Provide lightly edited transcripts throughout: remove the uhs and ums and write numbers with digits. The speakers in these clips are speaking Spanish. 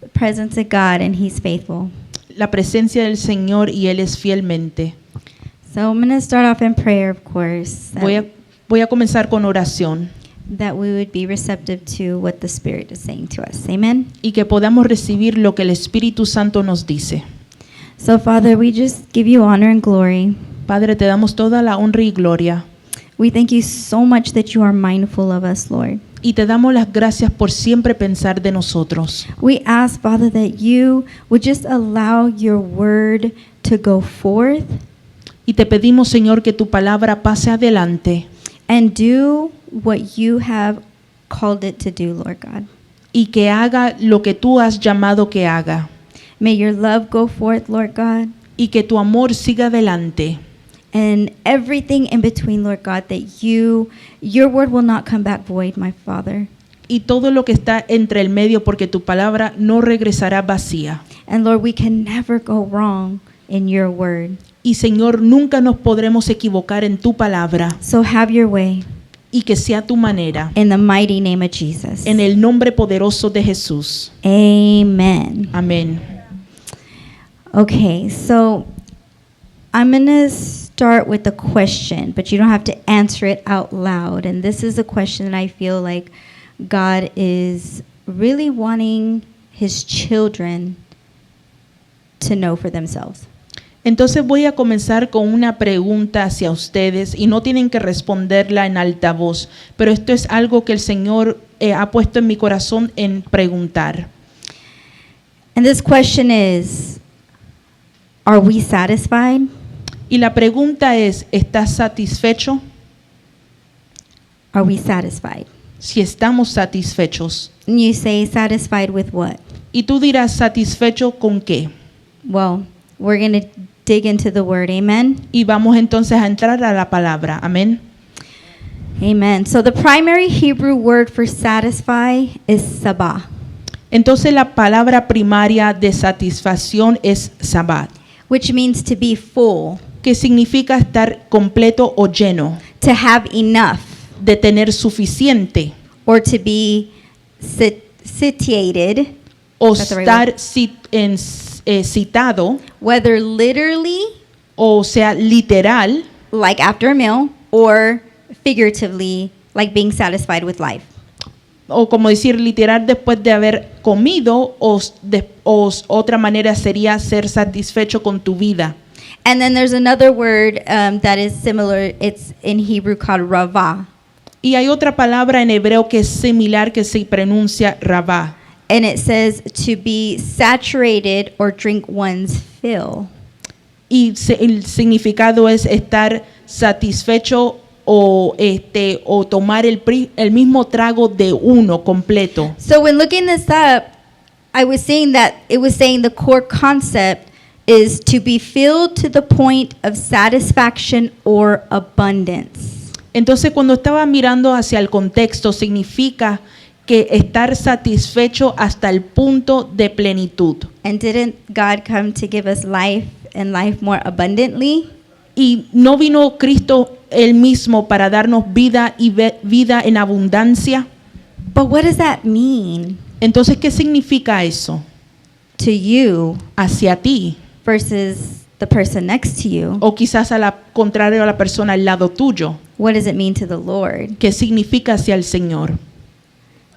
the presence of God, and He's faithful. La presencia del Señor y Él es fielmente. So I'm going to start off in prayer, of course, Voy a comenzar con oración that we would be receptive to what the Spirit is saying to us. Amen. y que podamos recibir lo que el Espíritu Santo nos dice. So, Father, we just give you honor and glory. Padre, te damos toda la honra y gloria We thank you so much that you are mindful of us, Lord. y te damos las gracias por siempre pensar de nosotros. We ask, Father, that you would just allow your word to go forth Y te pedimos, Señor, que tu palabra pase adelante and do what you have called it to do, Lord God. y que haga lo que tú has llamado que haga May your love go forth, Lord God, y que tu amor siga adelante and everything in between, Lord God, that your word will not come back void, my Father. y todo lo que está entre el medio, porque tu palabra no regresará vacía. And Lord, we can never go wrong in your word. Y Señor, nunca nos podremos equivocar en tu palabra So have your way y que sea tu manera. in the mighty name of Jesus. En el nombre poderoso de Jesús. Amen. Amén. Okay, so I'm going to start with a question, but you don't have to answer it out loud. And this is a question that I feel like God is really wanting His children to know for themselves. Entonces voy a comenzar con una pregunta hacia ustedes y no tienen que responderla en altavoz, pero esto es algo que el Señor ha puesto en mi corazón en preguntar. And this question is, are we satisfied? Y la pregunta es, ¿estás satisfecho? Are we satisfied? Si estamos satisfechos. And you say, satisfied with what? Y tú dirás, ¿satisfecho con qué? Well, we're going to dig into the word. Amen. Y vamos entonces a entrar a la palabra. Amén. Amen. So the primary Hebrew word for satisfy is sabah, Entonces la palabra primaria de satisfacción es sabat, which means to be full, que significa estar completo o lleno, to have enough, de tener suficiente or to be satiated, o That's the right estar citado, whether literally, o sea, literal, like after a meal, or figuratively, like being satisfied with life. o como decir literal después de haber comido, o otra manera sería ser satisfecho con tu vida. And then there's another word that is similar. It's in Hebrew called ravah. Y hay otra palabra en hebreo que es similar, que se pronuncia rabá, And it says to be saturated or drink one's fill. y el significado es estar satisfecho o tomar el mismo trago de uno completo. So when looking this up, I was seeing that it was saying the core concept is to be filled to the point of satisfaction or abundance. Entonces, cuando estaba mirando hacia el contexto, significa que estar satisfecho hasta el punto de plenitud. And didn't God come to give us life and life more abundantly? Y no vino Cristo él mismo para darnos vida y vida en abundancia. But what does that mean Entonces, ¿qué significa eso to you hacia ti? versus the person next to you? O quizás a la contrario a la persona al lado tuyo. What does it mean to the Lord? ¿Qué significa hacia el Señor?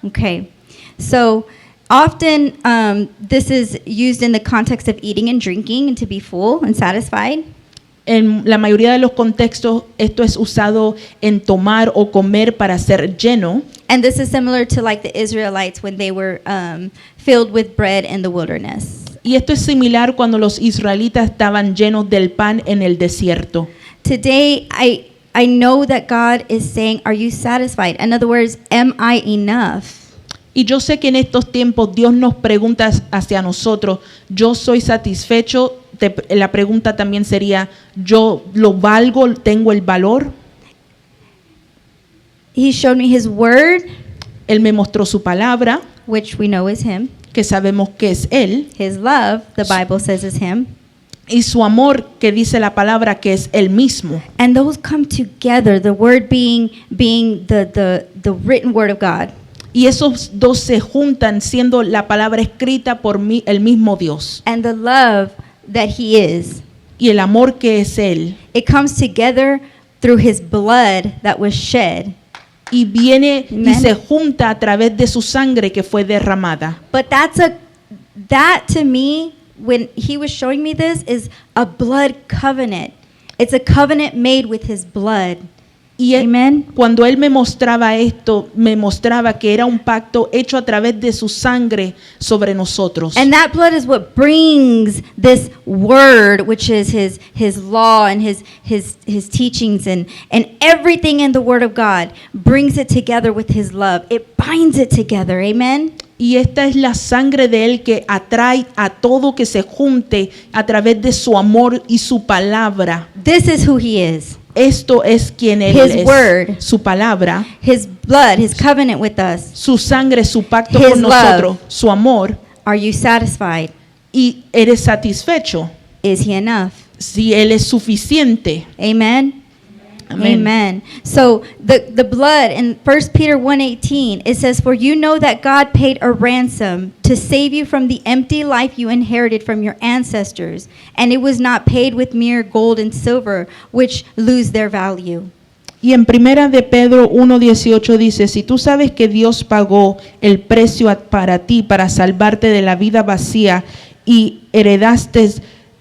Okay, so often this is used in the context of eating and drinking and to be full and satisfied. En la mayoría de los contextos, esto es usado en tomar o comer para ser lleno. And this is similar to like the Israelites when they were filled with bread in the wilderness. Y esto es similar cuando los israelitas estaban llenos del pan en el desierto. Today, I know that God is saying, are you satisfied? In other words, am I enough? Y yo sé que en estos tiempos Dios nos pregunta hacia nosotros, ¿yo soy satisfecho? La pregunta también sería, ¿yo lo valgo? ¿Tengo el valor? He showed me His word, Él me mostró su palabra, which we know is Him. que sabemos que es Él, His love, the Bible says, is Him. y su amor, que dice la palabra que es Él mismo. And those come together, the word being the written word of God. Y esos dos se juntan siendo la palabra escrita por mí, el mismo Dios. and the love that he is. Y el amor que es Él. It comes together through his blood that was shed. Y viene y Amen. se junta a través de su sangre que fue derramada. But that to me, when he was showing me this, is a blood covenant. It's a covenant made with his blood. Y Amen. cuando Él me mostraba esto, me mostraba que era un pacto hecho a través de su sangre sobre nosotros. And that blood is what brings this word, which is his law and his teachings and everything in the word of God, brings it together with his love. It binds it together. Amen. Y esta es la sangre de Él que atrae a todo que se junte a través de su amor y su palabra. This is who he is. Esto es quien Él His es. word. Su palabra, His blood, his covenant with us. su sangre, su pacto His con love. nosotros, su amor. Are you satisfied? Y eres satisfecho Is he enough? si Él es suficiente. Amen. Amén. Amen. So the blood in 1 Peter 1:18, it says, "For you know that God paid a ransom to save you from the empty life you inherited from your ancestors, and it was not paid with mere gold and silver, which lose their value." Y en primera de Pedro 1:18 dice, si tú sabes que Dios pagó el precio para ti, para salvarte de la vida vacía y heredaste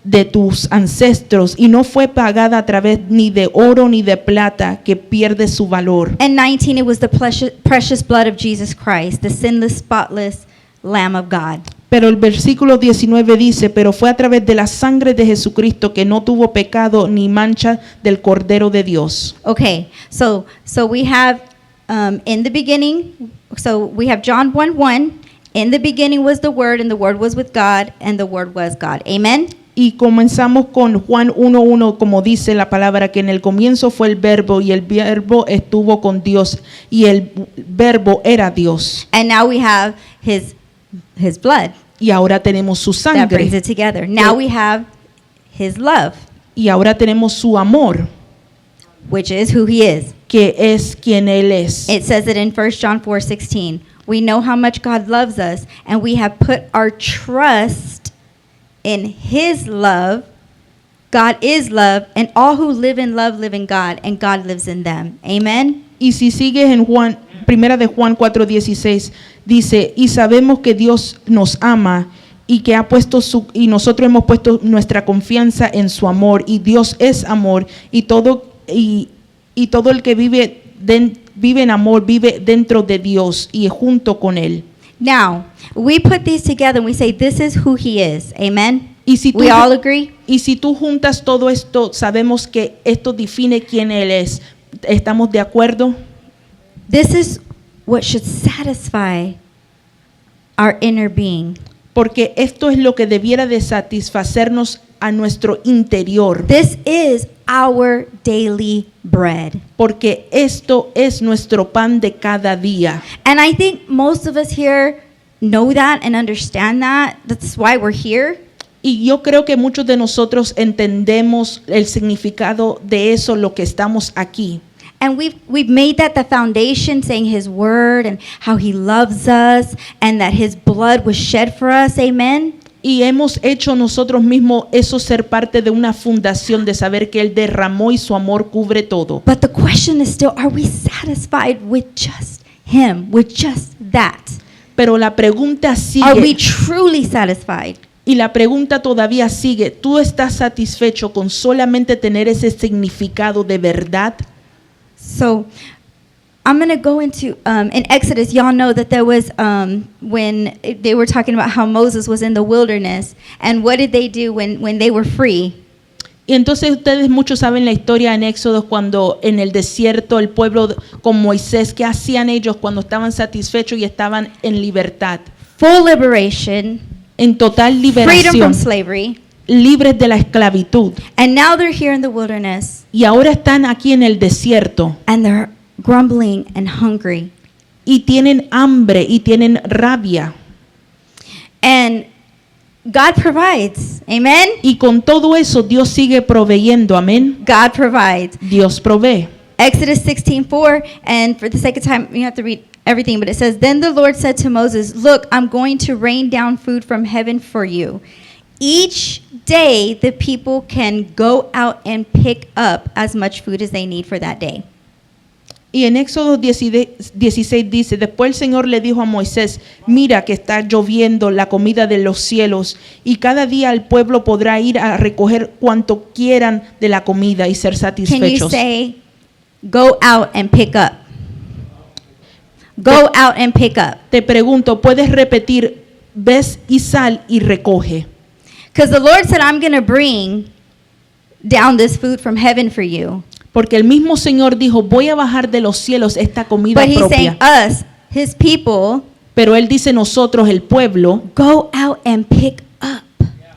de tus ancestros y no fue pagada a través ni de oro ni de plata que pierde su valor. And 19, it was the precious blood of Jesus Christ, the sinless, spotless Lamb of God. Pero el versículo 19 dice, pero fue a través de la sangre de Jesucristo que no tuvo pecado ni mancha del Cordero de Dios. Okay, so we have in the beginning, so we have John 1:1. In the beginning was the Word, and the Word was with God, and the Word was God. Amen. Y comenzamos con Juan 1:1, como dice la palabra, que en el comienzo fue el verbo y el verbo estuvo con Dios y el verbo era Dios. And now we have his blood Y ahora tenemos su that brings sangre it together. Now we have his love, y ahora tenemos su amor, which is who he is. que es quien Él es. It says it in 1 John 4:16. We know how much God loves us, and we have put our trust in his love. God is love, and all who live in love live in God, and God lives in them. Amen. Y si sigues en Juan, primera de Juan 4:16, dice, y sabemos que Dios nos ama y que ha puesto y nosotros hemos puesto nuestra confianza en su amor, y Dios es amor, y todo el que vive en amor vive dentro de Dios y junto con Él. Now, we put these together and we say this is who he is. Amen. Y si tú, We all agree? y si tú juntas todo esto, sabemos que esto define quién Él es. ¿Estamos de acuerdo? This is what should satisfy our inner being. Porque esto es lo que debiera de satisfacernos a nuestro interior. This is our daily bread. Porque esto es nuestro pan de cada día. And I think most of us here know that and understand that. That's why we're here. Y yo creo que muchos de nosotros entendemos el significado de eso, lo que estamos aquí. And we've made that the foundation, saying his word and how he loves us and that his blood was shed for us. Amen. Y hemos hecho nosotros mismos eso ser parte de una fundación de saber que Él derramó y su amor cubre todo. But the question is still, are we satisfied with just him, with just that? Pero la pregunta Are we sigue, truly satisfied? y la pregunta todavía sigue, ¿tú estás satisfecho con solamente tener ese significado de verdad? So I'm going to go into, in Exodus, y'all know that there was, when they were talking about how Moses was in the wilderness, and what did they do when they were free? Y entonces ustedes muchos saben la historia en Éxodo cuando en el desierto el pueblo con Moisés, ¿qué hacían ellos cuando estaban satisfechos y estaban en libertad? Full liberation, En total freedom liberación, from slavery, libres de la esclavitud. and now they're here in the wilderness, Y ahora están aquí en el desierto and they're grumbling and hungry. y tienen hambre y tienen rabia. And God provides. Amen? Y con todo eso Dios sigue proveyendo, amén. God provides. Dios provee. Exodus 16:4, and for the sake of time, you have to read everything, but it says, "Then the Lord said to Moses, 'Look, I'm going to rain down food from heaven for you. Each day the people can go out and pick up as much food as they need for that day.'" Y en Éxodo 16 dice, después el Señor le dijo a Moisés, mira que está lloviendo la comida de los cielos y cada día el pueblo podrá ir a recoger cuanto quieran de la comida y ser Can you satisfechos. say, "Go out and pick up"? Go out and pick up. Te pregunto, ¿puedes repetir, ves y sal y recoge? Because the Lord said, "I'm going to bring down this food from heaven for you." Porque el mismo Señor dijo, voy a bajar de los cielos esta comida But he's saying, propia. us, his people, Pero Él dice nosotros, el pueblo, go out and pick up.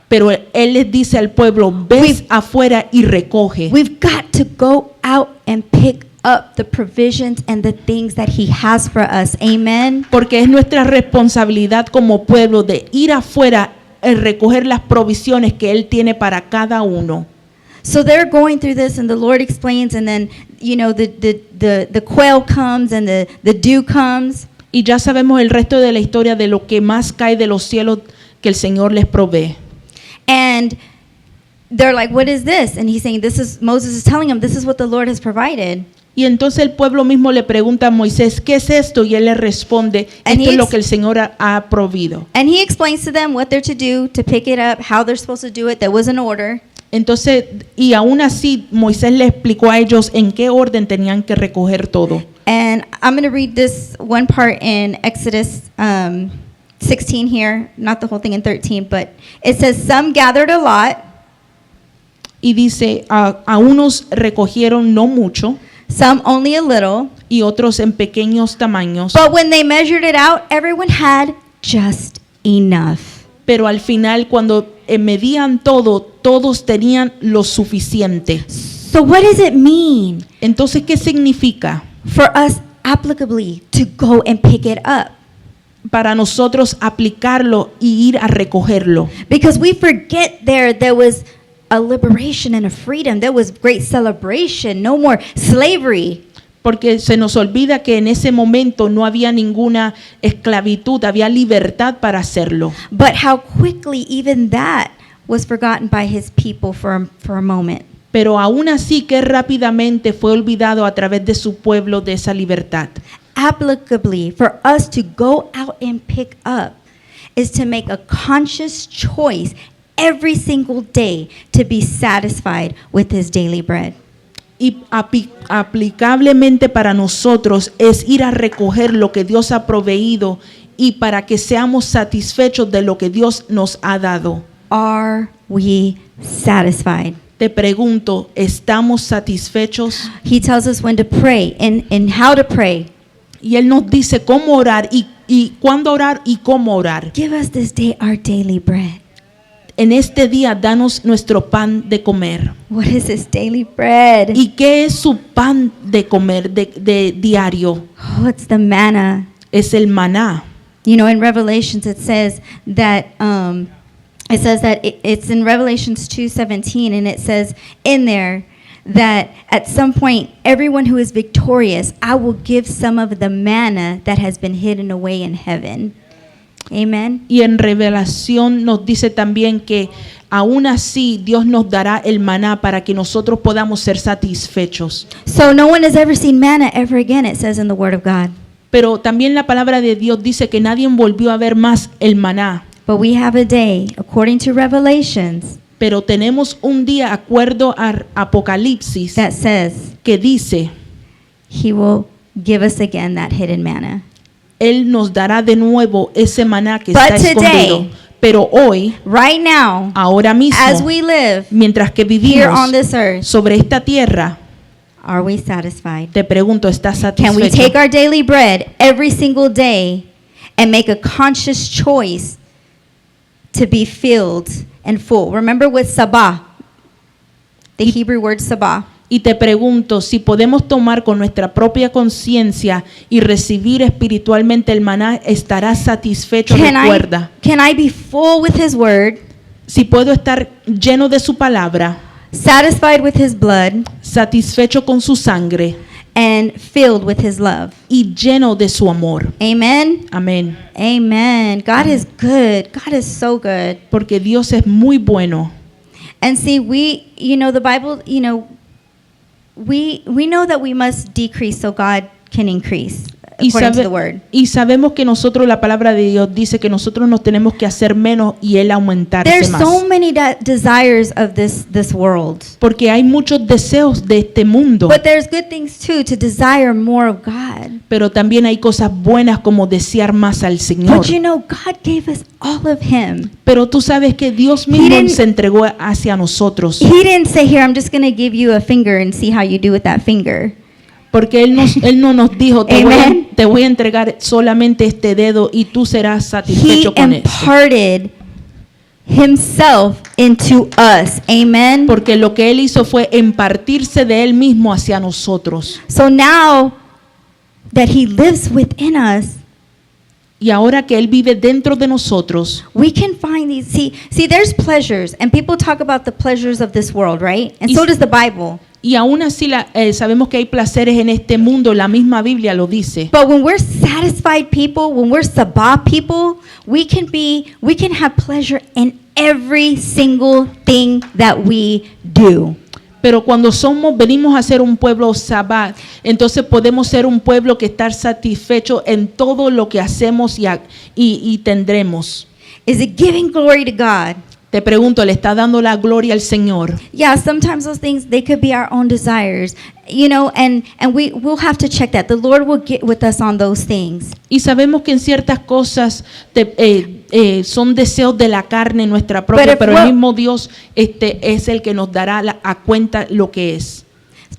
pero Él les dice al pueblo, ves We've- afuera y recoge. We've got to go out and pick up the provisions and the things that he has for us. Amen. Porque es nuestra responsabilidad como pueblo de ir afuera y recoger las provisiones que Él tiene para cada uno. So they're going through this, and the Lord explains, and then, you know, the quail comes and the dew comes. Y ya sabemos el resto de la historia de lo que más cae de los cielos que el Señor les provee. And they're like, "What is this?" And he's saying, Moses is telling him, this is what the Lord has provided. Y entonces el pueblo mismo le pregunta a Moisés, ¿qué es esto? Y él le responde, And esto es he lo ex- que el Señor ha provido. And he explains to them what they're to do to pick it up, how they're supposed to do it. There was an order. Entonces, y aún así, Moisés le explicó a ellos en qué orden tenían que recoger todo. And I'm going to read this one part in Exodus 16 here, not the whole thing in 13, but it says, "Some gathered a lot, Y dice, a unos recogieron no mucho some only a little, y otros en pequeños tamaños, but when they measured it out, everyone had just enough." pero al final cuando medían todo, todos tenían lo suficiente. So what does it mean Entonces, ¿qué significa? for us applicably to go and pick it up? Para nosotros aplicarlo y ir a recogerlo. Because we forget there was a liberation and a freedom. There was great celebration, no more slavery. Porque se nos olvida que en ese momento no había ninguna esclavitud, había libertad para hacerlo. But how quickly even that was forgotten by his people for a moment. Pero aún así que rápidamente fue olvidado a través de su pueblo de esa libertad. Applicably, for us to go out and pick up is to make a conscious choice every single day to be satisfied with his daily bread. Y aplicablemente para nosotros es ir a recoger lo que Dios ha proveído y para que seamos satisfechos de lo que Dios nos ha dado. Are we satisfied? Te pregunto, ¿estamos satisfechos? He tells us when to pray and how to pray. Y Él nos dice cómo orar y cuándo orar y cómo orar. Give us this day our daily bread. En este día, danos nuestro pan de comer. What is this daily bread? ¿Y qué es su pan de comer de diario? Oh, it's the manna. Es el maná. You know, in Revelations it says that it's in Revelations 2:17, and it says in there that at some point everyone who is victorious, I will give some of the manna that has been hidden away in heaven. Amen. Y en Revelación nos dice también que aún así Dios nos dará el maná para que nosotros podamos ser satisfechos. So no one has ever seen manna ever again, it says in the Word of God. Pero también la palabra de Dios dice que nadie volvió a ver más el maná. But we have a day, according to Revelations, Pero tenemos un día, acuerdo a Apocalipsis, that says que dice, He will give us again that hidden manna. Él nos dará de nuevo ese maná que But está escondido. today, Pero hoy, Right now, ahora mismo, as we live mientras que here vivimos on this earth, sobre esta tierra, are we satisfied? te pregunto, ¿estás Can we take satisfecho? our daily bread every single day and make a conscious choice to be filled and full? Remember with sabah, the Hebrew word sabah. Y te pregunto si podemos tomar con nuestra propia conciencia y recibir espiritualmente el maná, ¿estarás satisfecho? Recuerda, Can I be full with His word, si puedo estar lleno de su palabra, satisfied with His blood, satisfecho con su sangre and filled with his love. y lleno de su amor. Amen. Amén. Amen. God is good. God is so good. Porque Dios es muy bueno. And see, the Bible, we know that we must decrease so God can increase, Y, according to the word. y sabemos que nosotros, la palabra de Dios dice que nosotros nos tenemos que hacer menos y Él aumentarse There's más. so many desires of this world. Porque hay muchos deseos de este mundo, But there's good things too, to desire more of God. pero también hay cosas buenas como desear más al Señor. But God gave us all of him. Pero tú sabes que Dios mismo didn't- se entregó hacia nosotros. He didn't say, here, I'm just going to give you a finger and see how you do with that finger. Porque Él no nos dijo, Amen. te voy a entregar solamente este dedo y tú serás He satisfecho con esto. imparted himself into us. Amen. Porque lo que Él hizo fue impartirse de Él mismo hacia nosotros. So now that he lives within us, Y ahora que Él vive dentro de nosotros, we can find these. See, there's pleasures, and people talk about the pleasures of this world, right? And Y so s- does the Bible. y aún así sabemos que hay placeres en este mundo, la misma Biblia lo dice. But when we're satisfied people, when we're sabah people, we can have pleasure in every single thing that we do. Pero cuando venimos a ser un pueblo sabbat, entonces podemos ser un pueblo que está satisfecho en todo lo que hacemos y tendremos. Is it giving glory to God? Te pregunto, ¿le está dando la gloria al Señor? Yeah, sometimes those things, they could be our own desires, and we'll have to check that. The Lord will get with us on those things. Y sabemos que en ciertas cosas son deseos de la carne nuestra propia, if pero we're- el mismo Dios es el que nos dará a cuenta lo que es.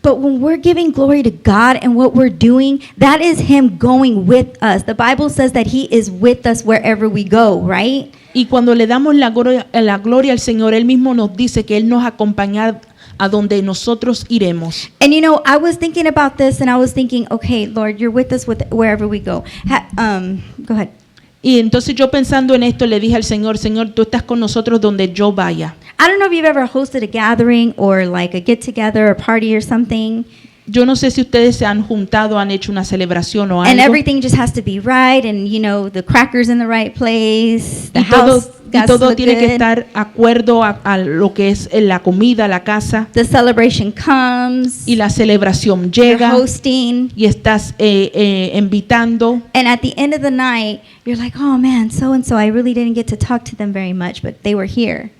But when we're giving glory to God and what we're doing, that is him going with us. The Bible says that he is with us wherever we go, right? Y cuando le damos la gloria al Señor, Él mismo nos dice que Él nos acompañará a donde nosotros iremos. And I was thinking about this, and I was thinking, okay, Lord, you're with us wherever we go. Go ahead. Y entonces yo pensando en esto le dije al Señor, Señor, tú estás con nosotros donde yo vaya. I don't know if you've ever hosted a gathering or like a get together or party or something, Yo no sé si ustedes se han juntado, han hecho una celebración o and algo. everything just has to be right, and the crackers in the right place, the Y house got to todo look tiene que good. estar acuerdo a lo que es la comida, la casa. The celebration comes, Y la celebración you're llega hosting, y estás invitando. and at the end of the night, you're like, oh man, so and so, I really didn't get to talk to them very much, but they were here.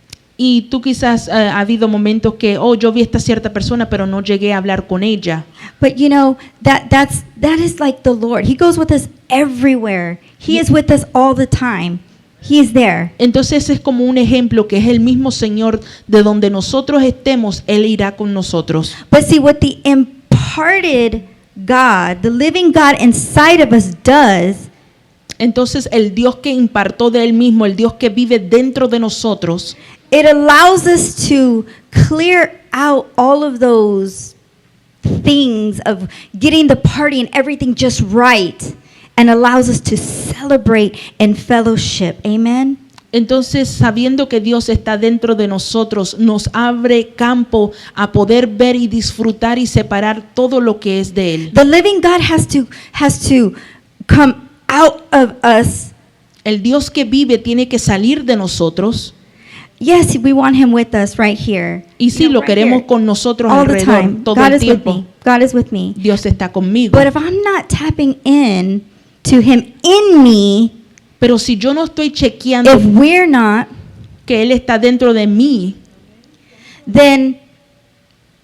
Y tú quizás ha habido momentos que, yo vi a esta cierta persona, pero no llegué a hablar con ella. But that is like the Lord. He goes with us everywhere. He is with us all the time. He is there. Entonces es como un ejemplo que es el mismo Señor de donde nosotros estemos, Él irá con nosotros. But see what the imparted God, the living God inside of us does, Entonces el Dios que impartió de Él mismo, el Dios que vive dentro de nosotros, it allows us to clear out all of those things of getting the party and everything just right, and allows us to celebrate in fellowship. Amen. entonces sabiendo que Dios está dentro de nosotros, nos abre campo a poder ver y disfrutar y separar todo lo que es de Él. The living God has to come out of us. El Dios que vive tiene que salir de nosotros. Yes, we want him with us right here. Y sí, lo right queremos here. con nosotros All the alrededor time. todo God el is with tiempo. me. God is with me. Dios está conmigo. But if I'm not tapping in to him in me, Pero si yo no estoy chequeando if we're not, que Él está dentro de mí, then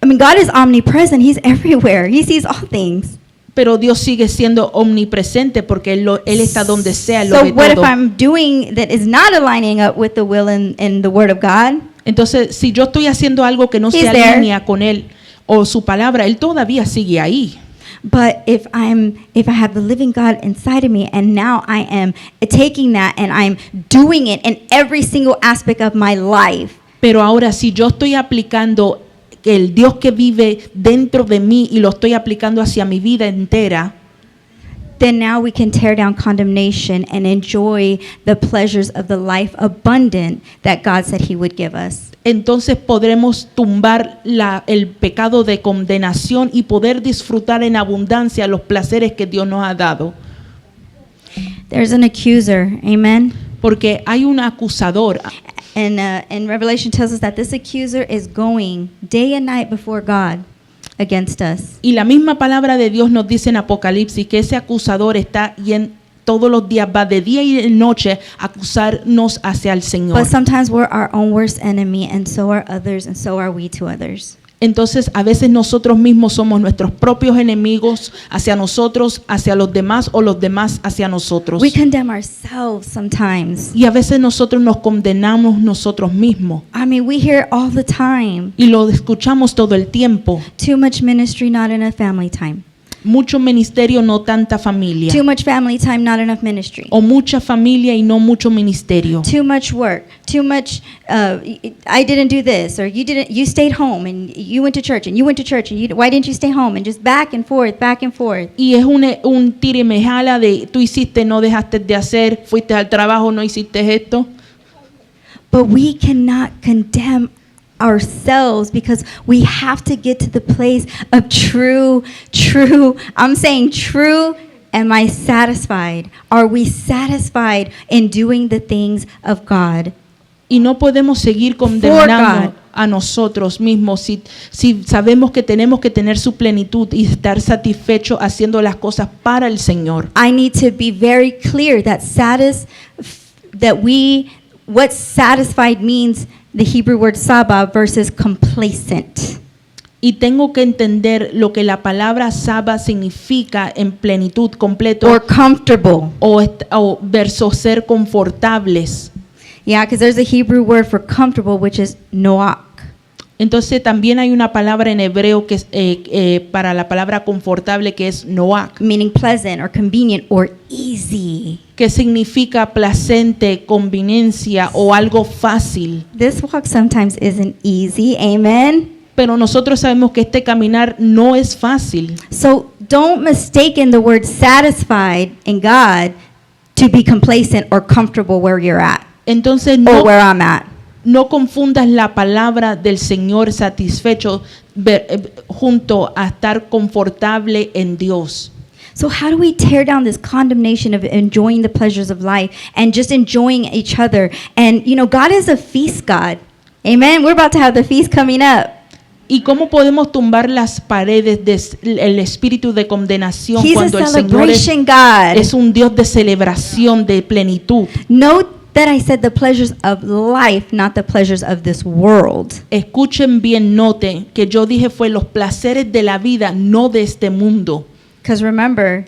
God is omnipresent. He's everywhere. He sees all things. pero Dios sigue siendo omnipresente porque Él está donde sea, Él lo So ve what if todo. I'm doing that is not aligning up with the will and the word of God? Entonces, si yo estoy haciendo algo que no se He's there. alinea con Él o su palabra, Él todavía sigue ahí. But if I have the living God inside of me, and now I am taking that and I'm doing it in every single aspect of my life, Pero ahora, si yo estoy aplicando el Dios que vive dentro de mí y lo estoy aplicando hacia mi vida entera, then now we can tear down condemnation and enjoy the pleasures of the life abundant that God said He would give us. Entonces podremos tumbar el pecado de condenación y poder disfrutar en abundancia los placeres que Dios nos ha dado. There's an accuser, amen? Porque hay un acusador. And Revelation tells us that this accuser is going day and night before God against us. Y la misma palabra de Dios nos dice en Apocalipsis que ese acusador está todos los días, va de día y de noche a acusarnos hacia el Señor. But sometimes we're our own worst enemy, and so are others, and so are we to others. Entonces a veces nosotros mismos somos nuestros propios enemigos hacia nosotros, hacia los demás o los demás hacia nosotros. We condemn ourselves sometimes. Y a veces nosotros nos condenamos nosotros mismos. I mean, we hear it all the time. Y lo escuchamos todo el tiempo. Too much ministry, not enough family time. Mucho ministerio, no tanta familia. Too much family time, not enough ministry. O mucha familia y no mucho ministerio. Too much work. Too much. I didn't do this, or you didn't. You stayed home and you went to church, and you went to church, and why didn't you stay home? And just back and forth, back and forth. Y es un tira y me jala de tú hiciste, no dejaste de hacer, fuiste al trabajo, no hiciste esto. But we cannot condemn ourselves, because we have to get to the place of true, I'm saying true, am I satisfied? Are we satisfied in doing the things of God? Y no podemos seguir condenando a nosotros mismos si sabemos que tenemos que tener su plenitud y estar satisfechos haciendo las cosas para el Señor. I need to be very clear that what satisfied means, the Hebrew word saba versus complacent. Y tengo que entender lo que la palabra saba significa en plenitud, completo, Or comfortable. o versus ser confortables. Yeah, because there's a Hebrew word for comfortable, which is noach. Entonces también hay una palabra en hebreo que es para la palabra confortable, que es noach, Meaning pleasant or convenient or easy. que significa placente, conveniencia o algo fácil. This walk sometimes isn't easy, amen? Pero nosotros sabemos que este caminar no es fácil. So don't mistake the word satisfied in God to be complacent or comfortable where you're at, Entonces or where I'm at. no confundas la palabra del Señor satisfecho junto a estar confortable en Dios. So how do we tear down this condemnation of enjoying the pleasures of life and just enjoying each other? And God is a feast God. Amen. We're about to have the feast coming up. ¿Y cómo podemos tumbar las paredes del espíritu de condenación He's a cuando el Señor celebration God. es un Dios de celebración, de plenitud? Note that I said the pleasures of life, not the pleasures of this world. Escuchen bien, noten que yo dije fue los placeres de la vida, no de este mundo. Because remember,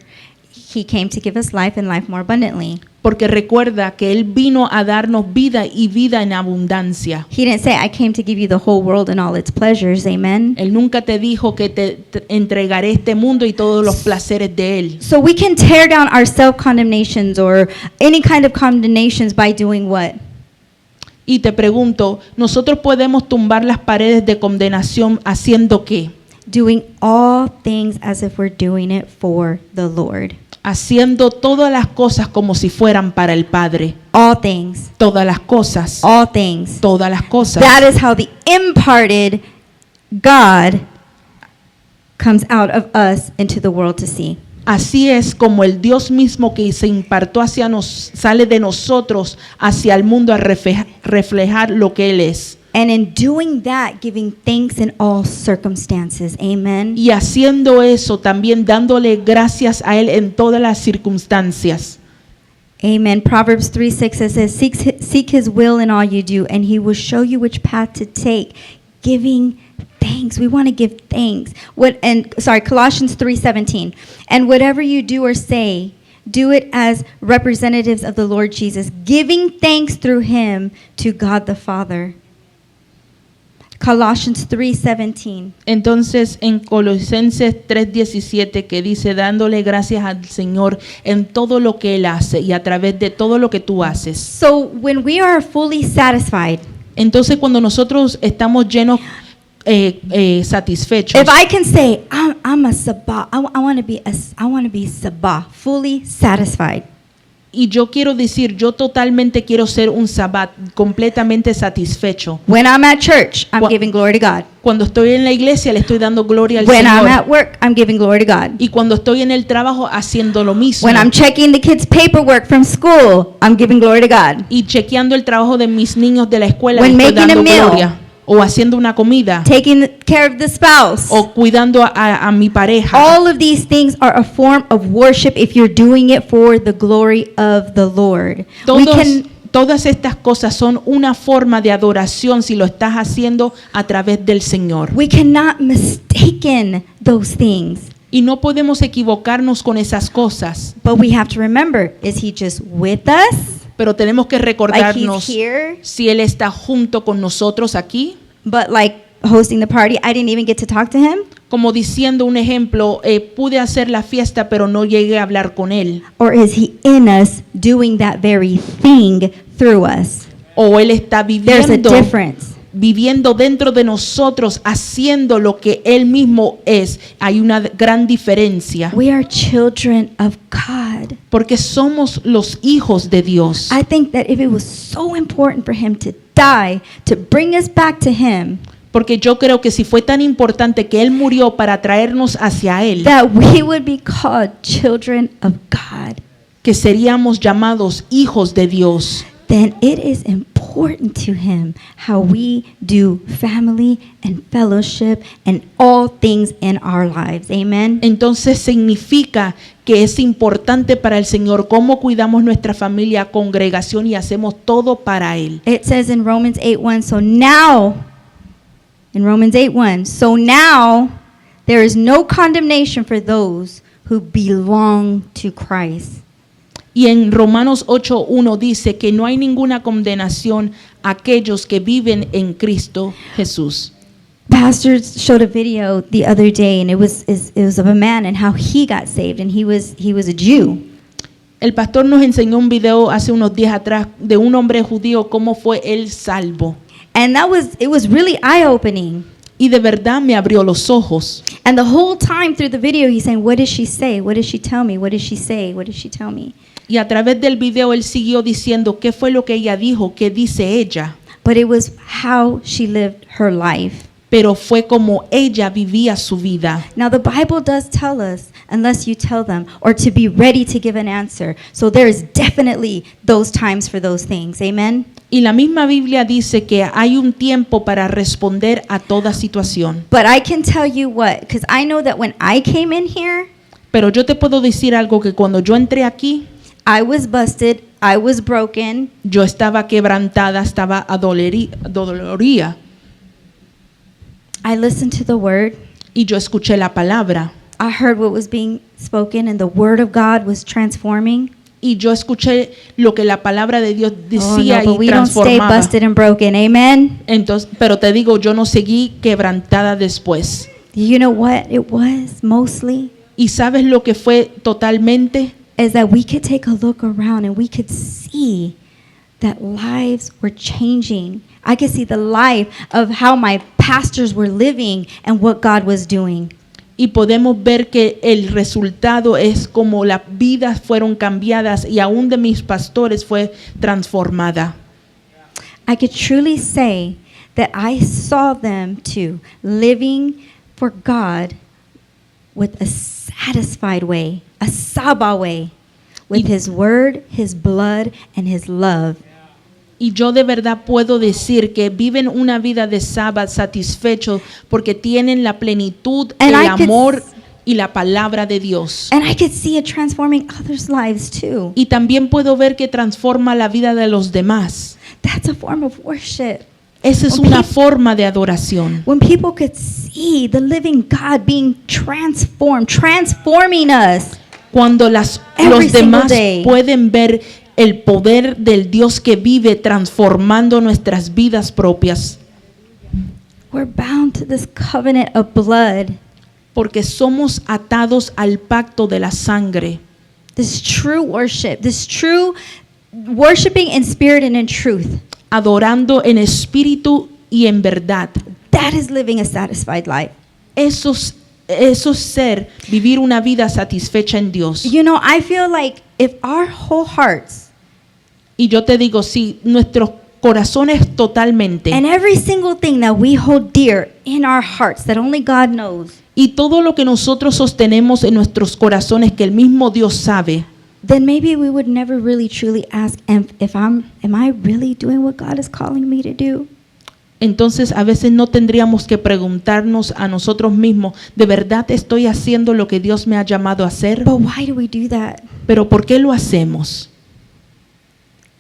He came to give us life and life more abundantly. Porque recuerda que Él vino a darnos vida y vida en abundancia. He didn't say, I came to give you the whole world and all its pleasures. Amen. Él nunca te dijo que te entregaré este mundo y todos los placeres de Él. So we can tear down our self-condemnations or any kind of condemnations by doing what? Y te pregunto, ¿nosotros podemos tumbar las paredes de condenación haciendo qué? Doing all things as if we're doing it for the Lord. Haciendo todas las cosas como si fueran para el Padre. All things. Todas las cosas. All things. Todas las cosas. That is how the imparted God comes out of us into the world to see. Así es como el Dios mismo que se impartió hacia nos sale de nosotros hacia el mundo a reflejar lo que Él es. And in doing that, giving thanks in all circumstances. Amen. Y haciendo eso, también dándole gracias a Él en todas las circunstancias. Amen. Proverbs 3:6 says, seek His will in all you do, and He will show you which path to take. Giving thanks. We want to give thanks. Colossians 3:17. And whatever you do or say, do it as representatives of the Lord Jesus, giving thanks through Him to God the Father. Colossians 3:17. Entonces en Colosenses 3:17 que dice dándole gracias al Señor en todo lo que Él hace y a través de todo lo que tú haces. So when we are fully satisfied, Entonces cuando nosotros estamos llenos satisfechos. If I can say, I'm a sabah, I want to be sabah, fully satisfied. Y yo quiero decir, yo totalmente quiero ser un sabbat completamente satisfecho. When I'm at church, I'm Wha- giving glory to God. Cuando estoy en la iglesia le estoy dando gloria al When I'm Señor. at work, I'm giving glory to God. Y cuando estoy en el trabajo haciendo lo mismo. When I'm checking the kids' paperwork from school, I'm giving glory to God. Y chequeando el trabajo de mis niños de la escuela When le estoy making a dando meal. gloria. O haciendo una comida. Taking care of the spouse. O cuidando a mi pareja. All of these things are a form of worship if you're doing it for the glory of the Lord. Todas estas cosas son una forma de adoración si lo estás haciendo a través del Señor. We cannot mistaken those things. Y no podemos equivocarnos con esas cosas. But we have to remember, is he just with us? Pero tenemos que Like recordarnos he's here, si Él está junto con nosotros aquí. but like hosting the party, I didn't even get to talk to him? Como diciendo un ejemplo, pude hacer la fiesta pero no llegué a hablar con Él. Or is he in us doing that very thing through us? O Él está There's a difference. viviendo dentro de nosotros, haciendo lo que Él mismo es. Hay una gran diferencia. We are children of God. Porque somos los hijos de Dios. I think that if it was so important for him to die, to bring us back to him, Porque yo creo que si fue tan importante que Él murió para traernos hacia Él, that we would be called children of God, que seríamos llamados hijos de Dios, then it is important to him how we do family and fellowship and all things in our lives. Amen. entonces significa que es importante para el Señor cómo cuidamos nuestra familia, congregación y hacemos todo para Él. It says in Romans 8:1, so now, in Romans 8:1, so now there is no condemnation for those who belong to Christ. Y en Romanos 8:1 dice que no hay ninguna condenación a aquellos que viven en Cristo Jesús. Pastor showed a video the other day, and it was of a man and how he got saved, and he was a Jew. El pastor nos enseñó un video hace unos días atrás de un hombre judío cómo fue él salvo. And it was really eye-opening. Y de verdad me abrió los ojos. And the whole time through the video, he's saying, what did she say? What did she tell me? What did she say? What did she tell me? Y a través del video él siguió diciendo qué fue lo que ella dijo, qué dice ella. But it was how she lived her life. Pero fue como ella vivía su vida. Now, the Bible does tell us, unless you tell them, or to be ready to give an answer. So there is definitely those times for those things. Amen? Y la misma Biblia dice que hay un tiempo para responder a toda situación. But I can tell you what, because I know that when I came in here, Pero yo te puedo decir algo que cuando yo entré aquí, I was busted, I was broken, yo estaba quebrantada, estaba dolorida. I listened to the word, Y yo escuché la palabra. I heard what was being spoken, and the word of God was transforming. Y yo escuché lo que la palabra de Dios Oh, decía no, but y we don't stay transformaba. busted and broken. Amen? Entonces, pero te digo, yo no seguí quebrantada después. You know what it was mostly? ¿Y sabes lo que fue totalmente? Is that we could take a look around and we could see that lives were changing. I could see the life of how my pastors were living and what God was doing. Y podemos ver que el resultado es como las vidas fueron cambiadas y aún de mis pastores fue transformada. I could truly say that I saw them too living for God with a satisfied way, a Saba way, with His word, His blood, and His love. Y yo de verdad puedo decir que viven una vida de sábado satisfechos porque tienen la plenitud, And el I could amor y la palabra de Dios. And I could see it transforming others' lives too. Y también puedo ver que transforma la vida de los demás. That's a form of worship. Esa es When una peop- forma de adoración. When people could see the living God being transforming us. Cuando Every los demás single day. pueden ver el poder del Dios que vive transformando nuestras vidas propias. We're bound to this covenant of blood, Porque somos atados al pacto de la sangre. this true worship, this true worshiping in spirit and in truth. Adorando en espíritu y en verdad. That is living a satisfied life. Eso es ser, vivir una vida satisfecha en Dios. You know, I feel like if our whole hearts Y yo te digo, si nuestros corazones totalmente and every single thing that we hold dear in our hearts that only God knows, y todo lo que nosotros sostenemos en nuestros corazones que el mismo Dios sabe, then maybe we would never really truly ask, am I really doing what God is calling me to do? entonces a veces no tendríamos que preguntarnos a nosotros mismos, ¿de verdad estoy haciendo lo que Dios me ha llamado a hacer? But why do we do that? Pero ¿por qué lo hacemos?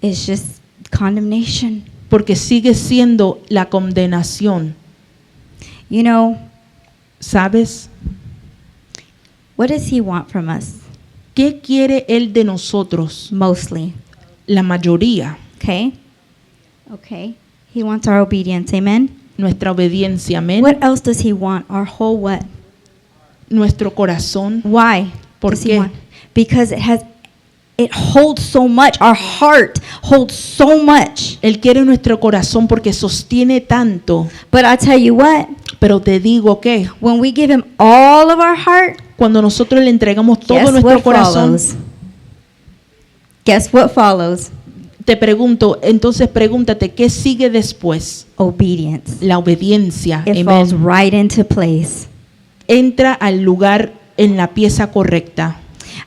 It's just condemnation. Porque sigue siendo la condenación, You know, ¿sabes? what does He want from us? ¿Qué quiere Él de nosotros? Mostly, La mayoría, okay? Okay. He wants our obedience, amen? nuestra obediencia, amén. What else does He want? Our whole what? Nuestro corazón. Why? ¿Por does qué? He want? Because it holds so much. Our heart holds so much. Él quiere nuestro corazón porque sostiene tanto. But I tell you what, Pero te digo que when we give Him all of our heart, cuando nosotros le entregamos todo guess nuestro what corazón, follows? Guess what follows? te pregunto, entonces pregúntate, ¿qué sigue después? Obedience. La obediencia. It Amén. falls right into place. Entra al lugar en la pieza correcta.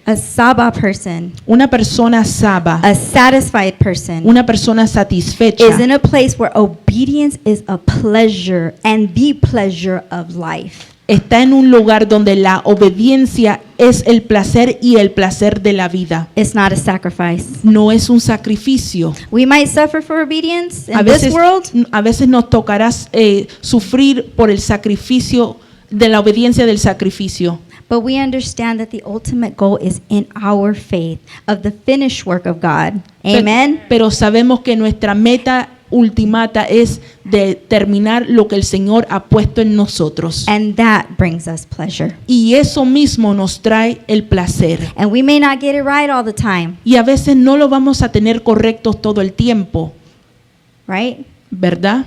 A Saba person, Una persona saba, a satisfied person, una persona satisfecha, is in a place where obedience is a pleasure and the pleasure of life. está en un lugar donde la obediencia es el placer y el placer de la vida. It's not a sacrifice. No es un sacrificio. We might suffer for obedience in A this veces, world, nos tocará sufrir por el sacrificio, de la obediencia del sacrificio. but we understand that the ultimate goal is in our faith of the finished work of God. Amen. Pero sabemos que nuestra meta ultimata es determinar lo que el Señor ha puesto en nosotros. And that brings us pleasure. Y eso mismo nos trae el placer. And we may not get it right all the time, Y a veces no lo vamos a tener correctos todo el tiempo, right? ¿verdad?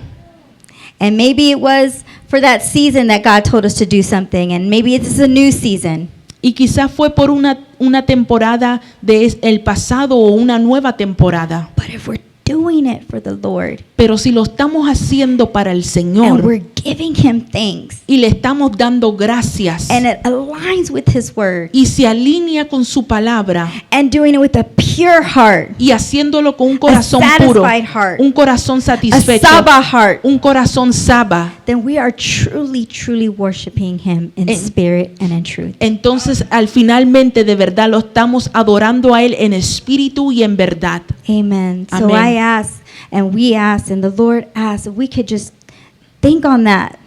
And maybe it was for that season that God told us to do something, and maybe it's a new season. Y quizás fue por una temporada del pasado o una nueva temporada. But if we're doing it for the Lord Pero si lo estamos haciendo para el and Señor we're giving Him thanks y le estamos dando gracias and it aligns with His word y se alinea con su palabra and doing it with a pure heart, y haciéndolo con un corazón a puro, satisfied heart, un corazón a satisfecho, Saba heart, un corazón saba, then we are truly worshiping Him in En- spirit and in truth. entonces al finalmente de verdad lo estamos adorando a Él en espíritu y en verdad. Amen. So Amen. I ask, and we ask, and the Lord asks, if we could just think on that.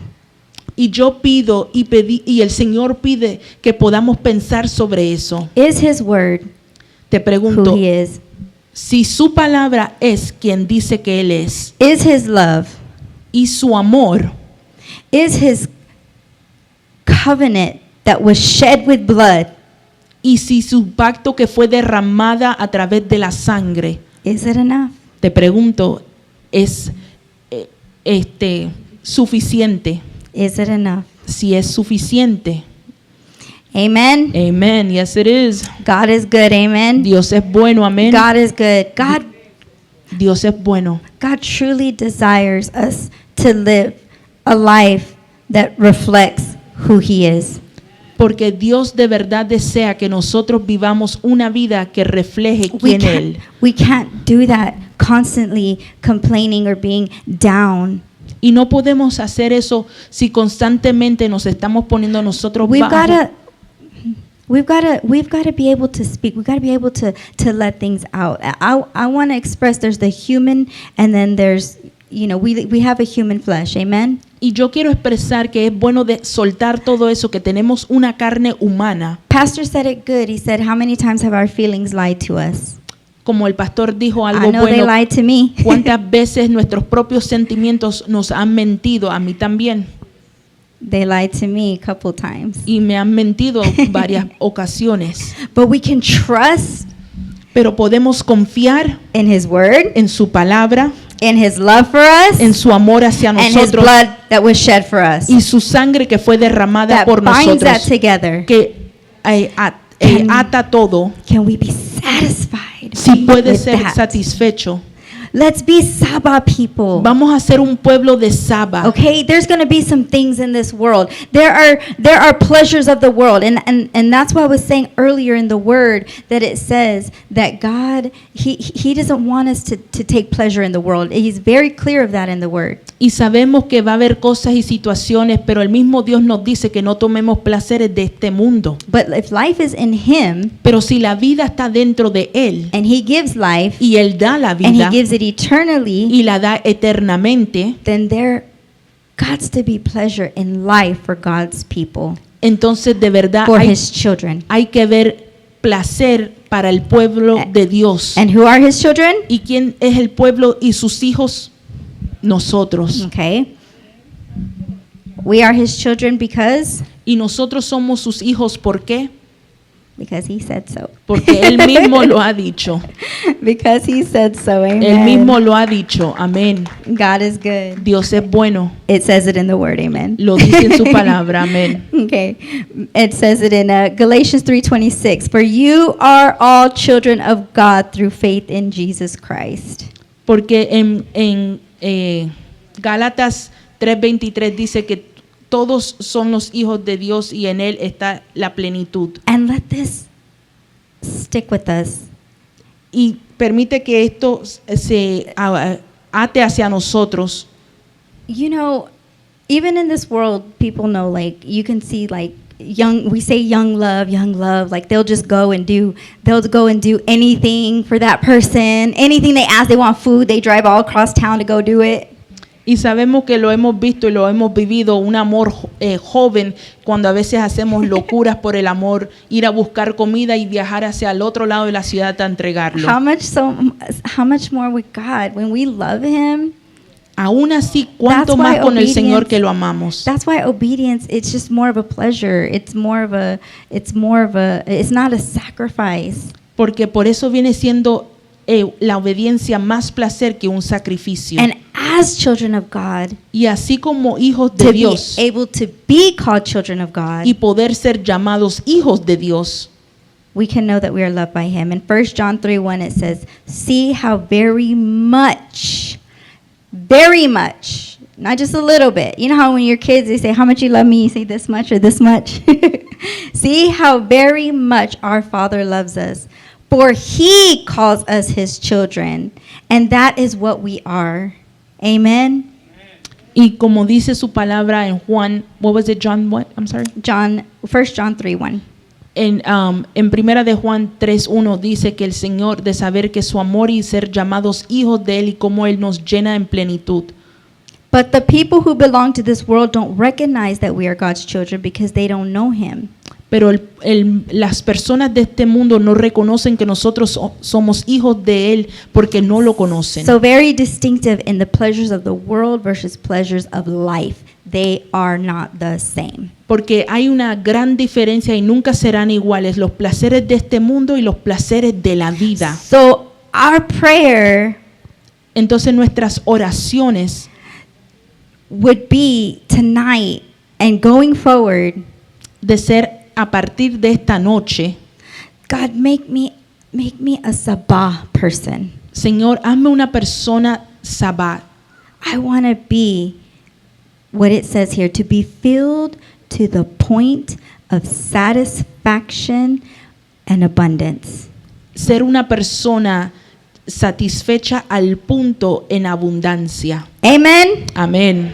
Y yo pido y pedí y el Señor pide que podamos pensar sobre eso. Is His word Te who pregunto, He is? si su palabra es quien dice que Él es Is His love? y su amor Is His covenant that was shed with blood? y si su pacto que fue derramada a través de la sangre, Is it enough? te pregunto, es suficiente? Is it enough? Si es suficiente. Amen. Amen. Yes, it is. God is good. Amen. Dios es bueno. Amén. God is good. Dios es bueno. God truly desires us to live a life that reflects who He is. Porque Dios de verdad desea que nosotros vivamos una vida que refleje quién Él. We can't do that constantly complaining or being down. Y no podemos hacer eso si constantemente nos estamos poniendo nosotros We've bajo. got to be able to speak. We've got to be able to let things out. I want to express there's the human, and then there's, we have a human flesh. Amen. Y yo quiero expresar que es bueno de soltar todo eso, que tenemos una carne humana. Pastor said it good. He said, "How many times have our feelings lied to us?" Como el pastor dijo I algo know they bueno, lied to me. ¿cuántas veces nuestros propios sentimientos nos han mentido? A mí también. They lied to me a couple times. Y me han mentido varias ocasiones. But we can trust Pero podemos confiar in His word en su palabra in his love for us en su amor hacia and his nosotros blood that was shed for us. y su sangre que fue derramada That por binds that nosotros, together. que ata todo. Can we be satisfied Si puede with ser that? satisfecho. Let's be Saba people. Vamos a ser un pueblo de Saba. Okay, there's going to be some things in this world. There are pleasures of the world, and that's why I was saying earlier in the word that it says that God he doesn't want us to take pleasure in the world. He's very clear of that in the word. Y sabemos que va a haber cosas y situaciones, pero el mismo Dios nos dice que no tomemos placeres de este mundo. But if life is in Him Pero si la vida está dentro de Él and He gives life y Él da la and He vida gives it eternally, y la da eternamente, then there gots to be pleasure in life for God's people, entonces de verdad for His children. hay que ver placer para el pueblo de Dios. And who are His children? ¿Y quién es el pueblo y sus hijos? Nosotros. Okay. We are His children because Y nosotros somos sus hijos, ¿por qué? He said so. Porque Él mismo lo ha dicho. Because He said so. Amen. Él mismo lo ha dicho. Amén. God is good. Dios es bueno. It says it in the word. Amen. Lo dice en su palabra. Amén. Okay. It says it in Galatians 3:26. For you are all children of God through faith in Jesus Christ. Porque en Gálatas 3:23 dice que todos son los hijos de Dios y en Él está la plenitud. And let this stick with us. Y permite que esto se ate hacia nosotros. You know, even in this world, people know, like, you can see, like, we say young love, like they'll go and do anything for that person, anything they ask, they want food, they drive all across town to go do it. Y sabemos que lo hemos visto y lo hemos vivido, un amor joven, cuando a veces hacemos locuras por el amor, ir a buscar comida y viajar hacia el otro lado de la ciudad a entregarlo. How much more with God when we love Him? Aún así, ¿cuánto That's más why con el obedience- Señor que lo amamos? That's why obedience, it's just more of a pleasure. It's not a sacrifice. Porque por eso viene siendo la obediencia más placer que un sacrificio. And as children of God, Y así como hijos de to Dios be able to be called children of God, y poder ser llamados hijos de Dios, we can know that we are loved by Him. In 1 John 3:1 it says, see how very much, not just a little bit. You know how when your kids, they say, how much you love me? You say this much or this much. See how very much our Father loves us. For He calls us His children. And that is what we are. Amen. y como dice su palabra en Juan, what was it, John, what? I'm sorry. 1 John 3:1. En primera de Juan 3:1 dice que el Señor, de saber que su amor y ser llamados hijos de Él y cómo Él nos llena en plenitud. But the people who belong to this world don't recognize that we are God's children because they don't know Him. Pero las personas de este mundo no reconocen que nosotros somos hijos de Él porque no lo conocen. So very distinctive in the pleasures of the world versus pleasures of life. They are not the same. Porque hay una gran diferencia y nunca serán iguales los placeres de este mundo y los placeres de la vida. So our prayer Entonces nuestras oraciones would be tonight and going forward, de ser a partir de esta noche, God, make me a Sabah person. Señor, hazme una persona sabbat. I want to be what it says here, to be filled to the point of satisfaction and abundance. Ser una persona satisfecha al punto en abundancia. Amen. Amén.